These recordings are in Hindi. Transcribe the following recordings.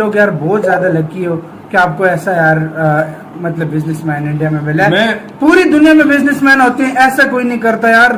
लोग यार बहुत ज्यादा लकी हो कि आपको ऐसा यार मतलब बिजनेसमैन इंडिया में मिला है। पूरी दुनिया में बिजनेसमैन होते हैं, ऐसा कोई नहीं करता यार।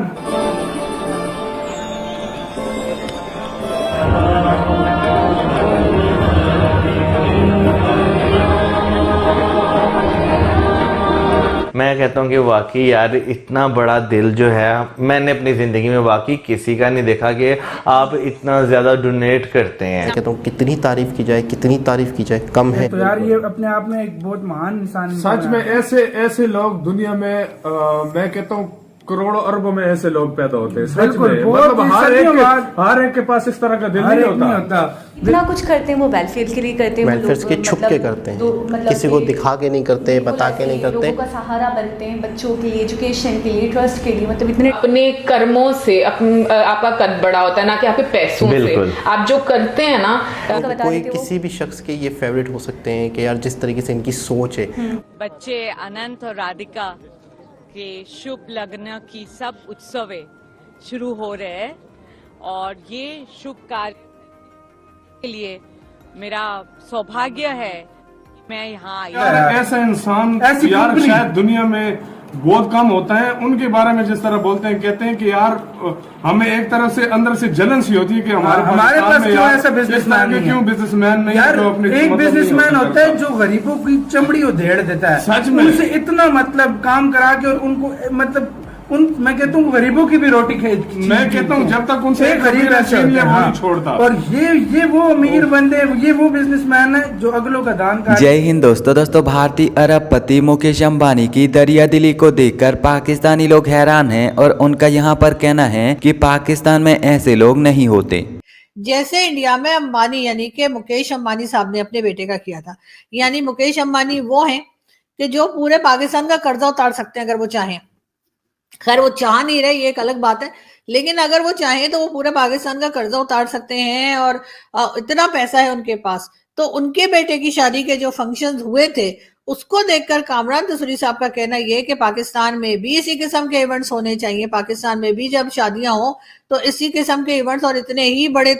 मैं कहता हूँ कि वाकई यार इतना बड़ा दिल जो है मैंने अपनी ज़िंदगी में वाकई किसी का नहीं देखा कि आप इतना ज़्यादा डोनेट करते हैं। मैं कहता हूँ कितनी तारीफ की जाए, कितनी तारीफ की जाए कम है। तो यार ये अपने आप में एक बहुत महान इंसान सच में ऐसे ऐसे लोग दुनिया में मैं कहता हूँ करोड़ों अरबों में ऐसे लोग पैदा होते हैं। सच में मतलब हर एक के पास इस तरह का दिल नहीं होता। इतना कुछ करते हैं वो वेलफेयर के लिए करते हैं, वेलफेयर के छुप के करते हैं, किसी को दिखा के नहीं करते, बता के नहीं करते, लोगों का सहारा बनते हैं, बच्चों के लिए, एजुकेशन के लिए, ट्रस्ट के लिए। मतलब इतने अपने कर्मों से आपका कद बड़ा होता है, ना कि आपके पैसों से। आप जो करते हैं ना, कोई किसी भी शख्स के ये फेवरेट हो सकते हैं कि यार जिस तरीके से इनकी सोच है। बच्चे अनंत और राधिका के शुभ लग्न की सब उत्सव शुरू हो रहे हैं और ये शुभ कार्य के लिए मेरा सौभाग्य है मैं यहाँ आई। ऐसा इंसान यार शायद दुनिया में बहुत कम होता है। उनके बारे में जिस तरह बोलते हैं, कहते हैं कि यार हमें एक तरफ से अंदर से जलन सी होती है कि हमारे पास क्यों ऐसा बिजनेसमैन नहीं, क्यों बिजनेसमैन नहीं। यार एक बिजनेसमैन होता है जो गरीबों की चमड़ी उधेड़ देता है, सच में उनसे इतना मतलब काम करा के और उनको मतलब मैं कहता हूँ गरीबों की भी रोटी मैं कहता हूँ जब तक उनसे गरीब नहीं छोड़ता। और ये वो अमीर बंदे, ये वो बिजनेसमैन है जो अगलों का दान कर। जय हिंद दोस्तों भारतीय अरबपति मुकेश अंबानी की दरिया दिली को देखकर पाकिस्तानी लोग हैरान हैं और उनका यहाँ पर कहना है कि पाकिस्तान में ऐसे लोग नहीं होते। जैसे इंडिया में अंबानी यानी कि मुकेश अंबानी साहब ने अपने बेटे का किया था, यानी मुकेश अंबानी वो हैं कि जो पूरे पाकिस्तान का कर्जा उतार सकते हैं अगर वो चाहें। खैर वो चाह नहीं रहे, ये एक अलग बात है, लेकिन अगर वो चाहें तो वो पूरे पाकिस्तान का कर्जा उतार सकते हैं और इतना पैसा है उनके पास। तो उनके बेटे की शादी के जो फंक्शंस हुए थे उसको देखकर कामरान तसूरी साहब का कहना ये कि पाकिस्तान में भी इसी किस्म के इवेंट्स होने चाहिए। पाकिस्तान में भी जब शादियां हो तो इसी किस्म के इवेंट्स और इतने ही बड़े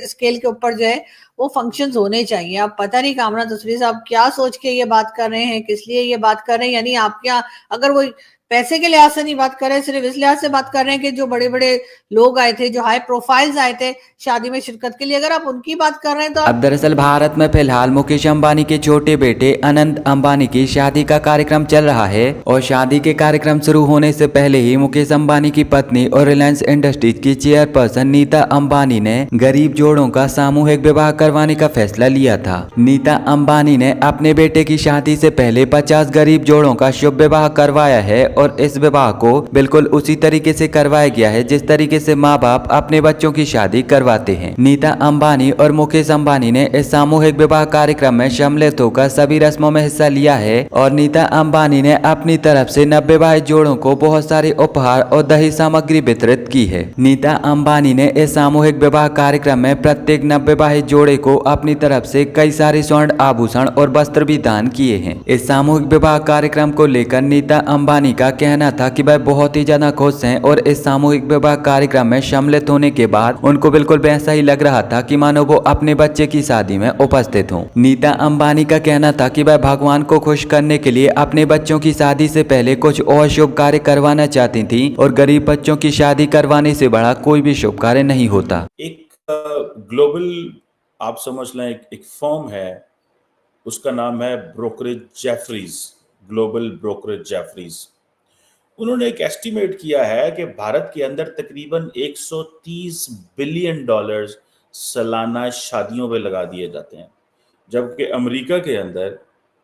स्केल के ऊपर जो है वो फंक्शंस होने चाहिए। अब पता नहीं कामरान तसूरी साहब क्या सोच के ये बात कर रहे हैं, किस लिए ये बात कर रहे हैं। यानी आपके यहाँ अगर वो पैसे के लिहाज से नहीं बात कर रहे, सिर्फ इस लिहाज से बात कर रहे हैं कि जो बड़े बड़े लोग आए थे, जो हाई प्रोफाइल्स आए थे शादी में शिरकत के लिए, अगर आप उनकी बात कर रहे हैं तो अब दरअसल भारत में फिलहाल मुकेश अंबानी के छोटे बेटे अनंत अंबानी की शादी का कार्यक्रम चल रहा है और शादी के कार्यक्रम शुरू होने से पहले ही मुकेश अंबानी की पत्नी और रिलायंस इंडस्ट्रीज की चेयरपर्सन नीता अंबानी ने गरीब जोड़ों का सामूहिक विवाह करवाने का फैसला लिया था। नीता अंबानी ने अपने बेटे की शादी से पहले 50 गरीब जोड़ों का शुभ विवाह करवाया है और इस विवाह को बिल्कुल उसी तरीके से करवाया गया है जिस तरीके से माँ बाप अपने बच्चों की शादी करवाते हैं। नीता अंबानी और मुकेश अंबानी ने इस सामूहिक विवाह कार्यक्रम में सम्मिलित होकर सभी रस्मों में हिस्सा लिया है और नीता अंबानी ने अपनी तरफ से नवविवाहित जोड़ों को बहुत सारे उपहार और दहेज सामग्री वितरित की है। नीता अंबानी ने इस सामूहिक विवाह कार्यक्रम में प्रत्येक नवविवाहित जोड़े को अपनी तरफ से कई सारे स्वर्ण आभूषण और वस्त्र भी दान किए हैं। इस सामूहिक विवाह कार्यक्रम को लेकर नीता अंबानी का कहना था कि वह बहुत ही ज्यादा खुश हैं और इस सामूहिक विवाह कार्यक्रम में सम्मिलित होने के बाद उनको बिल्कुल वैसा ही लग रहा था कि मानो वो अपने बच्चे की शादी में उपस्थित हों। नीता अंबानी का कहना था कि वह भगवान को खुश करने के लिए अपने बच्चों की शादी से पहले कुछ और शुभ कार्य करवाना चाहती थी और गरीब बच्चों की शादी करवाने से बड़ा कोई भी शुभ कार्य नहीं होता। एक ग्लोबल आप समझ लें एक फर्म है, उसका नाम है brokerage Jefferies, global brokerage Jefferies. उन्होंने एक एस्टिमेट किया है कि भारत के अंदर तकरीबन 130 बिलियन डॉलर्स सालाना शादियों पे लगा दिए जाते हैं, जबकि अमेरिका के अंदर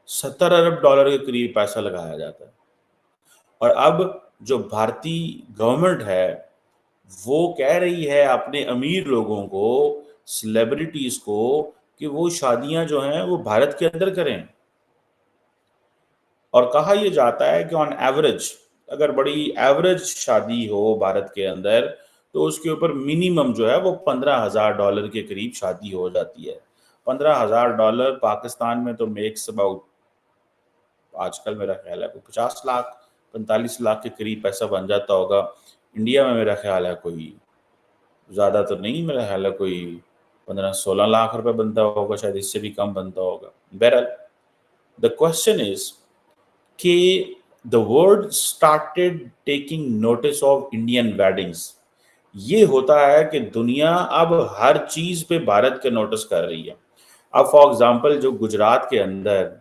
70 अरब डॉलर के करीब पैसा लगाया जाता है। और अब जो भारतीय गवर्नमेंट है वो कह रही है अपने अमीर लोगों को, सेलिब्रिटीज को, कि वो शादियां जो हैं वो भारत के अंदर करें। और कहा यह जाता है कि ऑन एवरेज अगर बड़ी एवरेज शादी हो भारत के अंदर तो उसके ऊपर मिनिमम जो है वो $15,000 के करीब शादी हो जाती है। $15,000 पाकिस्तान में तो मेक्स अबाउट आजकल मेरा ख्याल है 50 लाख 45 लाख के करीब पैसा बन जाता होगा। इंडिया में मेरा ख्याल है कोई ज़्यादा तो नहीं, मेरा ख्याल है कोई 15-16 लाख रुपए बनता होगा, शायद इससे भी कम बनता होगा। बहरहाल द क्वेश्चन इज कि the world started taking notice of Indian weddings. ये होता है कि दुनिया अब हर चीज पे भारत के नोटिस कर रही है। अब फॉर एग्जांपल जो गुजरात के अंदर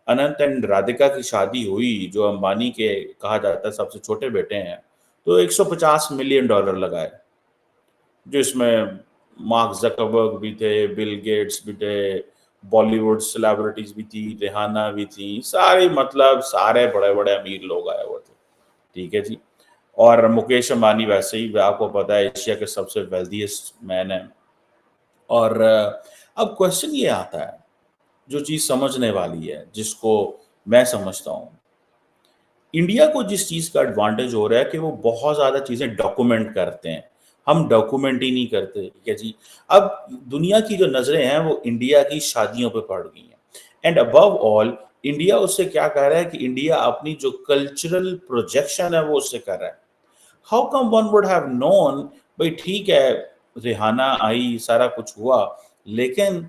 अनंत एंड राधिका की शादी हुई, जो अंबानी के कहा जाता है सबसे छोटे बेटे हैं, तो $150 मिलियन लगाए, जो इसमें मार्क जकरबर्ग भी थे, बिल गेट्स भी थे, बॉलीवुड सेलिब्रिटीज भी थी, रिहाना भी थी, सारे मतलब सारे बड़े बड़े अमीर लोग आए हुए थे, ठीक है जी। और मुकेश अंबानी वैसे ही आपको पता है एशिया के सबसे वेल्दीएस्ट मैन है। और अब क्वेश्चन ये आता है, जो चीज समझने वाली है, जिसको मैं समझता हूं, इंडिया को जिस चीज का एडवांटेज हो रहा है कि वो बहुत ज्यादा चीजें डॉक्यूमेंट करते हैं, हम डॉक्यूमेंट ही नहीं करते, ठीक है जी। अब दुनिया की जो नजरें हैं वो इंडिया की शादियों पे पड़ गई हैं, एंड अबव ऑल इंडिया उससे क्या कर रहा है कि इंडिया अपनी जो कल्चरल प्रोजेक्शन है वो उससे कर रहा है। How come one would have known, भाई ठीक है रिहाना आई, सारा कुछ हुआ, लेकिन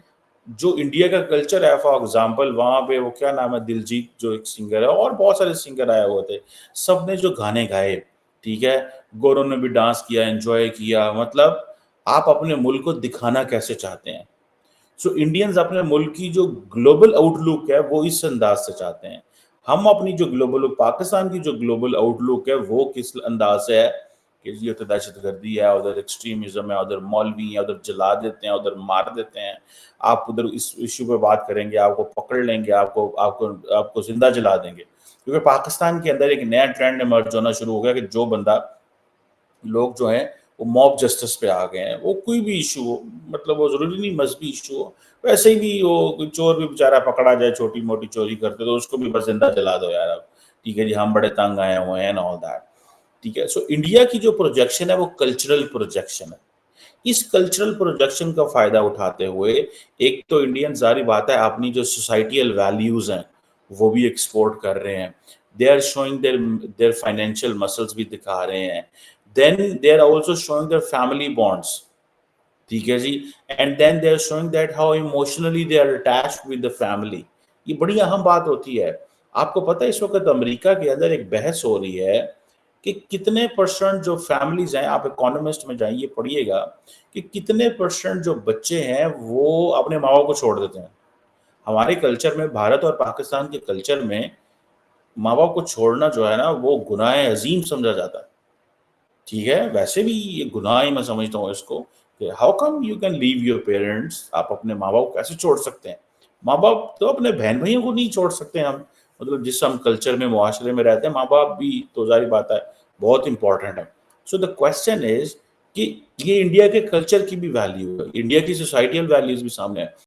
जो इंडिया का कल्चर है, फॉर एग्जाम्पल वहां पे वो क्या नाम है, दिलजीत जो एक सिंगर है, और बहुत सारे सिंगर आए हुए थे, सबने जो गाने गाए, ठीक है, गोरों ने भी डांस किया, एंजॉय किया। मतलब आप अपने मुल्क को दिखाना कैसे चाहते हैं। सो इंडियंस अपने मुल्क की जो ग्लोबल आउटलुक है वो इस अंदाज से चाहते हैं। हम अपनी जो ग्लोबल, पाकिस्तान की जो ग्लोबल आउटलुक है वो किस अंदाज से है कि ये तो दहशतगर्दी है, उधर एक्सट्रीमिज्म है, उधर मौलवी है, उधर जला देते हैं, उधर मार देते हैं। आप उधर इस इश्यू पे बात करेंगे, आपको पकड़ लेंगे, आपको आपको आपको जिंदा जला देंगे। क्योंकि पाकिस्तान के अंदर एक नया ट्रेंड इमर्ज होना शुरू हो गया कि जो बंदा, लोग जो है वो मॉब जस्टिस पे आ गए हैं। वो कोई भी इशू हो, मतलब वो जरूरी नहीं मजहबी इशू हो, वैसे ही भी वो चोर भी बेचारा पकड़ा जाए, छोटी मोटी चोरी करते तो उसको भी बस जिंदा जला दो यार, अब ठीक है जी, हम बड़े तंग आए हुए हैं, ऑल दैट, ठीक है। सो इंडिया की जो प्रोजेक्शन है वो कल्चरल प्रोजेक्शन है। इस कल्चरल प्रोजेक्शन का फायदा उठाते हुए एक तो इंडियन, जारी बात है, अपनी जो सोसाइटियल वैल्यूज हैं वो भी एक्सपोर्ट कर रहे हैं। They are showing their financial muscles भी दिखा रहे हैं। Then they are also showing their family bonds, ठीक है जी, and then they are showing that how emotionally they are attached with the family. ये बड़ी अहम बात होती है। आपको पता है इस वक्त अमेरिका के अंदर एक बहस हो रही है कि कितने परसेंट जो फैमिलीज हैं, आप इकोनॉमिस्ट में जाइए पढ़िएगा, कि कितने परसेंट जो बच्चे हैं वो अपने माँ बाप को छोड़ देते हैं। हमारे कल्चर में, भारत और पाकिस्तान के कल्चर में, माँ बाप को छोड़ना जो है ना वो गुनाह अजीम समझा जाता है, ठीक है। वैसे भी ये गुनाह ही मैं समझता हूँ इसको, कि how come you can leave your parents. आप अपने माँ बाप को कैसे छोड़ सकते हैं। माँ बाप तो अपने बहन भाइयों को नहीं छोड़ सकते हम, मतलब जिस हम कल्चर में, मुआशरे में रहते हैं, माँ बाप भी तो जारी बात है बहुत इंपॉर्टेंट है। सो द क्वेश्चन इज कि ये इंडिया के कल्चर की भी वैल्यू है, इंडिया की सोसाइटियल वैल्यूज भी सामने है।